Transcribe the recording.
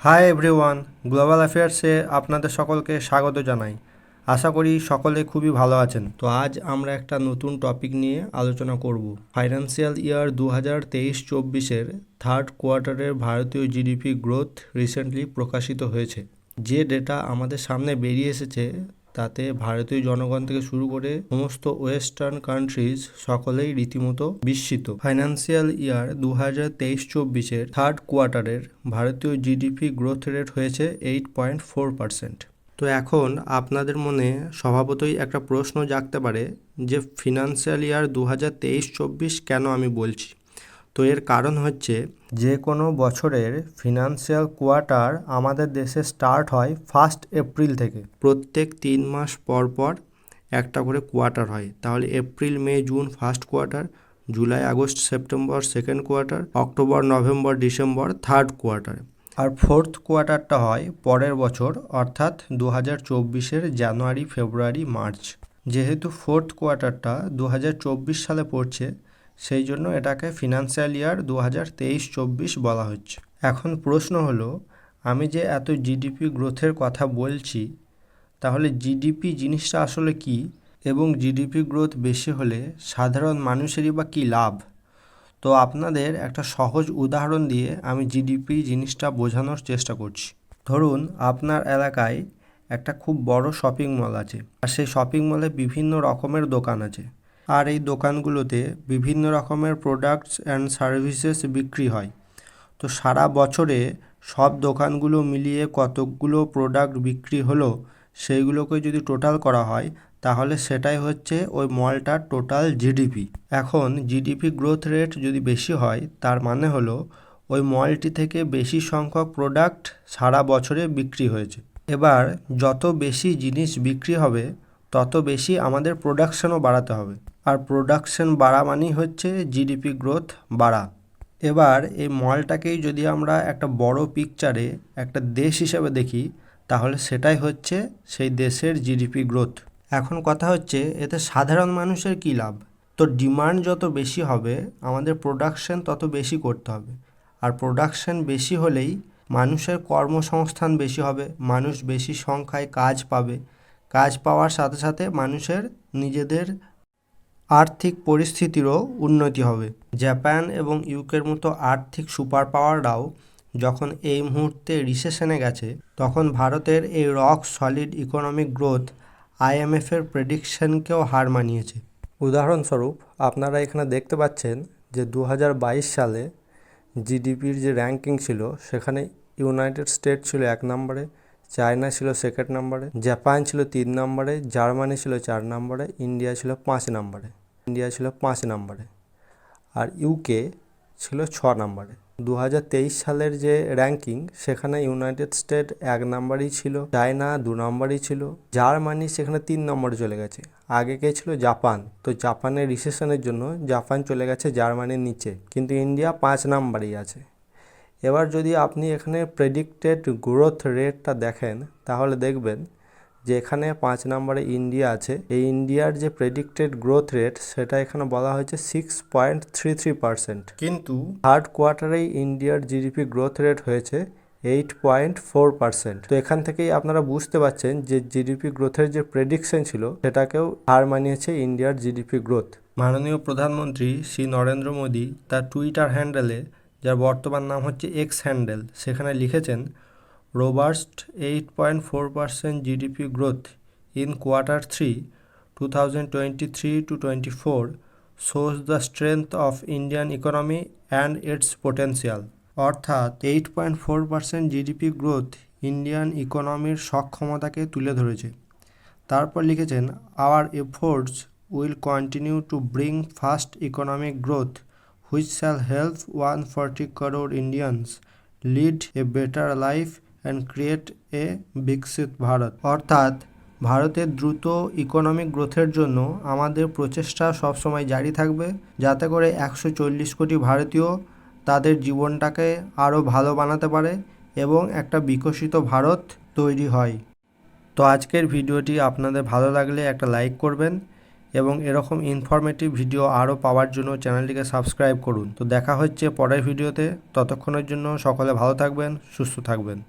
Hi everyone, global অ্যাফেয়ার্সে আপনাদের সকলকে স্বাগত জানাই। আশা করি সকলে খুবই ভালো আছেন। তো আজ আমরা একটা নতুন টপিক নিয়ে আলোচনা করব। ফাইন্যান্সিয়াল ইয়ার 2023-24-এর থার্ড কোয়ার্টারের ভারতীয় জিডিপি গ্রোথ রিসেন্টলি প্রকাশিত হয়েছে। যে ডেটা আমাদের সামনে বেরিয়ে এসেছে তাতে ভারতীয় জনগণ থেকে শুরু করে সমস্ত ওয়েস্টার্ন কান্ট্রিজ সকলেই রীতিমতো বিস্মিত। ফাইন্যান্সিয়াল ইয়ার 2023-24-এর থার্ড কোয়ার্টারের ভারতীয় জিডিপি গ্রোথ রেট হয়েছে 8.4%। তো এখন আপনাদের মনে স্বভাবতই একটা প্রশ্ন জাগতে পারে যে ফিনান্সিয়াল ইয়ার 2023-24 কেন আমি বলছি। তো এর কারণ হচ্ছে যে কোনো বছরের ফিনান্সিয়াল কোয়ার্টার আমাদের দেশে স্টার্ট হয় 1 এপ্রিল থেকে। প্রত্যেক 3 মাস পর পর একটা করে কোয়ার্টার হয়। তাহলে April, May, June first quarter, July, August, September second quarter, October, November, December third quarter. আর ফোর্থ কোয়ার্টারটা হয় পরের বছর, অর্থাৎ 2024-এর জানুয়ারি, ফেব্রুয়ারি, মার্চ। যেহেতু ফোর্থ কোয়ার্টারটা 2024 সালে পড়ছে, সেই জন্য এটাকে ফিনান্সিয়াল ইয়ার 2023-24 বলা হচ্ছে। এখন প্রশ্ন হলো, আমি যে এত জিডিপি গ্রোথের কথা বলছি, তাহলে জিডিপি জিনিসটা আসলে কি, এবং জিডিপি গ্রোথ বেশি হলে সাধারণ মানুষেরই বা কী লাভ? তো আপনাদের একটা সহজ উদাহরণ দিয়ে আমি জিডিপি জিনিসটা বোঝানোর চেষ্টা করছি। ধরুন আপনার এলাকায় একটা খুব বড় শপিং মল আছে, আর সেই শপিং মলে বিভিন্ন রকমের দোকান আছে, আর এই দোকানগুলোতে বিভিন্ন রকমের প্রোডাক্টস অ্যান্ড সার্ভিসেস বিক্রি হয়। তো সারা বছরে সব দোকানগুলো মিলিয়ে কতগুলো প্রোডাক্ট বিক্রি হলো সেইগুলোকে যদি টোটাল করা হয়, তাহলে সেটাই হচ্ছে ওই মলটার টোটাল জিডিপি। এখন জিডিপি গ্রোথ রেট যদি বেশি হয়, তার মানে হলো ওই মলটি থেকে বেশি সংখ্যক প্রোডাক্ট সারা বছরে বিক্রি হয়েছে। এবার যত বেশি জিনিস বিক্রি হবে তত বেশি আমাদের প্রোডাকশনও বাড়াতে হবে, আর প্রোডাকশন বাড়া মানেই হচ্ছে জিডিপি গ্রোথ বাড়া। এবার এই মলটাকেই যদি আমরা একটা বড় পিকচারে একটা দেশ হিসেবে দেখি, তাহলে সেটাই হচ্ছে সেই দেশের জিডিপি গ্রোথ। এখন কথা হচ্ছে, এতে সাধারণ মানুষের কী লাভ? তো ডিমান্ড যত বেশি হবে আমাদের প্রোডাকশন তত বেশি করতে হবে, আর প্রোডাকশন বেশি হলেই মানুষের কর্মসংস্থান বেশি হবে, মানুষ বেশি সংখ্যায় কাজ পাবে, কাজ পাওয়ার সাথে সাথে মানুষের নিজেদের আর্থিক পরিস্থিতিরও উন্নতি হবে। জাপান এবং ইউকের মতো আর্থিক সুপার পাওয়াররাও যখন এই মুহূর্তে রিসেশনে গেছে, তখন ভারতের এই রক সলিড ইকোনমিক গ্রোথ আইএমএফের প্রেডিকশনকেও হার মানিয়েছে। উদাহরণস্বরূপ আপনারা এখানে দেখতে পাচ্ছেন যে 2022 সালে জিডিপির যে র্যাঙ্কিং ছিল, সেখানে ইউনাইটেড স্টেট ছিল 1 নম্বরে, চায়না ছিল সেকেন্ড নম্বরে, জাপান ছিল 3 নম্বরে, জার্মানি ছিল 4 নম্বরে, ইন্ডিয়া ছিল 5 নম্বরে, আর ইউকে ছিল 6 নম্বরে। 2023 সালের যে র্যাঙ্কিং, সেখানে ইউনাইটেড স্টেট 1 নম্বরই ছিল, চায়না 2 নম্বরই ছিল, জার্মানি সেখানে 3 নম্বরে চলে গেছে। আগে কে ছিল? জাপান। তো জাপানের রিসেশনের জন্য জাপান চলে গেছে জার্মানির নিচে, কিন্তু ইন্ডিয়া 5 নম্বরেই আছে। এবার যদি আপনি এখানে প্রেডিক্টেড গ্রোথ রেটটা দেখেন, তাহলে দেখবেন যে এখানে 5 নম্বরে ইন্ডিয়া আছে। এই ইন্ডিয়ার যে প্রেডিক্টেড গ্রোথ রেট, সেটা এখানে বলা হয়েছে 6.33%, কিন্তু থার্ড কোয়ার্টারেই ইন্ডিয়ার জিডিপি গ্রোথ রেট হয়েছে 8.4%। তো এখান থেকেই আপনারা বুঝতে পারছেন যে জিডিপি গ্রোথের যে প্রেডিকশন ছিল, সেটাকেও হার মানিয়েছে ইন্ডিয়ার জিডিপি গ্রোথ। মাননীয় প্রধানমন্ত্রী শ্রী নরেন্দ্র মোদী তার টুইটার হ্যান্ডেলে, যার বর্তমান নাম হচ্ছে এক্স হ্যান্ডেল, সেখানে লিখেছেন, robust 8.4% GDP growth in quarter 3 2023-24 shows the strength of Indian economy and its potential। অর্থাৎ 8.4% জিডিপি গ্রোথ ইন্ডিয়ান ইকোনমির সক্ষমতাকে তুলে ধরেছে। তারপর লিখেছেন, our efforts will continue to bring fast economic growth which shall help 140 crore Indians lead a better life and create a বিকশিত ভারত। অর্থাৎ ভারতের দ্রুত economic গ্রোথের জন্য আমাদের প্রচেষ্টা সবসময় জারি থাকবে, যাতে করে 140 কোটি ভারতীয় তাদের জীবনটাকে আরও ভালো বানাতে পারে এবং একটা বিকশিত ভারত তৈরি হয়। তো আজকের ভিডিওটি আপনাদের ভালো লাগলে একটা লাইক করবেন, এবং এরকম ইনফরমেটিভ ভিডিও আরও পাওয়ার জন্য চ্যানেলটিকে সাবস্ক্রাইব করুন। তো দেখা হচ্ছে পরের ভিডিওতে। ততক্ষণের জন্য সকলে ভালো থাকবেন, সুস্থ থাকবেন।